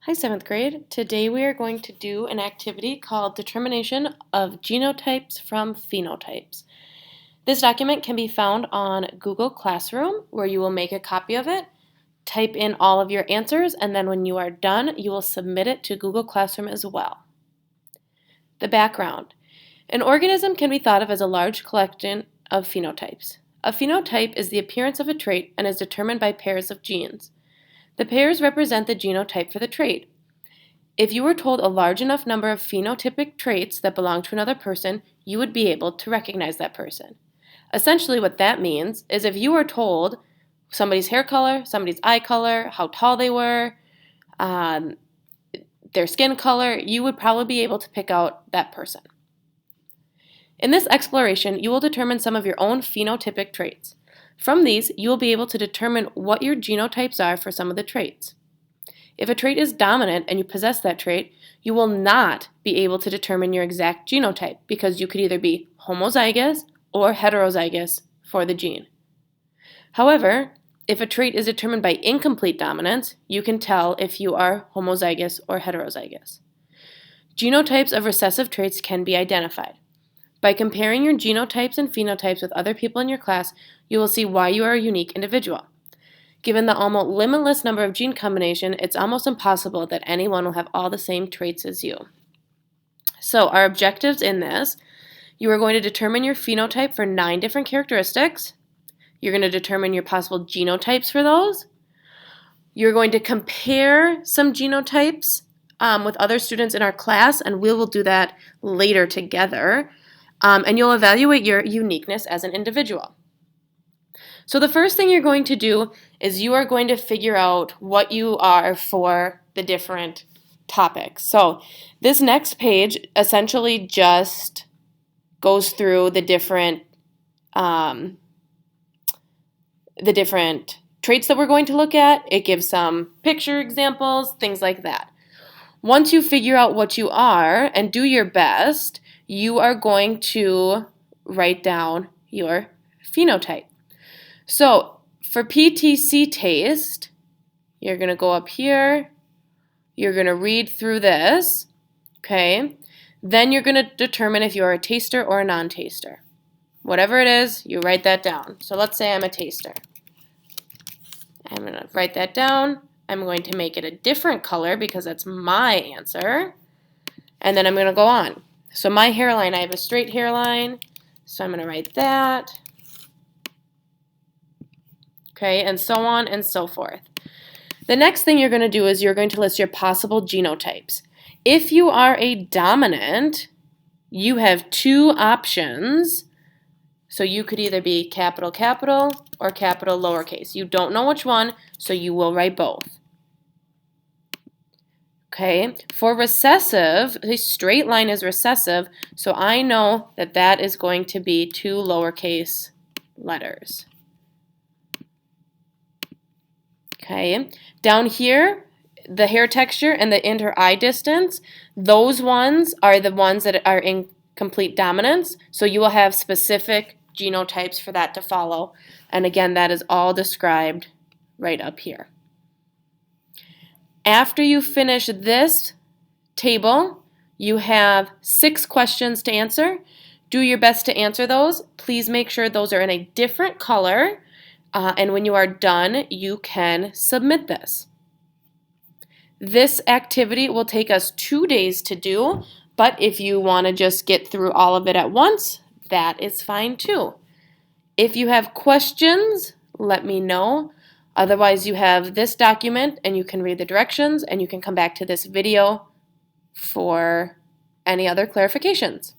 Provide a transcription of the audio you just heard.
Hi, 7th grade. Today we are going to do an activity called Determination of Genotypes from Phenotypes. This document can be found on Google Classroom, where you will make a copy of it, type in all of your answers, and then when you are done, you will submit it to Google Classroom as well. The background. An organism can be thought of as a large collection of phenotypes. A phenotype is the appearance of a trait and is determined by pairs of genes. The pairs represent the genotype for the trait. If you were told a large enough number of phenotypic traits that belong to another person, you would be able to recognize that person. Essentially what that means is if you were told somebody's hair color, somebody's eye color, how tall they were, their skin color, you would probably be able to pick out that person. In this exploration, you will determine some of your own phenotypic traits. From these, you will be able to determine what your genotypes are for some of the traits. If a trait is dominant and you possess that trait, you will not be able to determine your exact genotype because you could either be homozygous or heterozygous for the gene. However, if a trait is determined by incomplete dominance, you can tell if you are homozygous or heterozygous. Genotypes of recessive traits can be identified. By comparing your genotypes and phenotypes with other people in your class, you will see why you are a unique individual. Given the almost limitless number of gene combinations, it's almost impossible that anyone will have all the same traits as you. So our objectives in this, you are going to determine your phenotype for 9 different characteristics. You're going to determine your possible genotypes for those. You're going to compare some genotypes with other students in our class, and we will do that later together. And you'll evaluate your uniqueness as an individual. So the first thing you're going to do is you are going to figure out what you are for the different topics. So this next page essentially just goes through the different traits that we're going to look at. It gives some picture examples, things like that. Once you figure out what you are and do your best, you are going to write down your phenotype. So for PTC taste, you're going to go up here, you're going to read through this, okay? Then you're going to determine if you're a taster or a non-taster. Whatever it is, you write that down. So let's say I'm a taster. I'm going to write that down. I'm going to make it a different color because that's my answer. And then I'm going to go on. So my hairline, I have a straight hairline, so I'm going to write that. Okay, and so on and so forth. The next thing you're going to do is you're going to list your possible genotypes. If you are a dominant, you have 2 options. So you could either be capital or capital lowercase. You don't know which one, so you will write both. Okay, for recessive, a straight line is recessive, so I know that that is going to be 2 lowercase letters. Okay, down here, the hair texture and the inter-eye distance, those ones are the ones that are in complete dominance, so you will have specific genotypes for that to follow. And again, that is all described right up here. After you finish this table, you have 6 questions to answer. Do your best to answer those. Please make sure those are in a different color. And when you are done, you can submit this. This activity will take us 2 days to do, but if you want to just get through all of it at once, that is fine too. If you have questions, let me know. Otherwise, you have this document and you can read the directions and you can come back to this video for any other clarifications.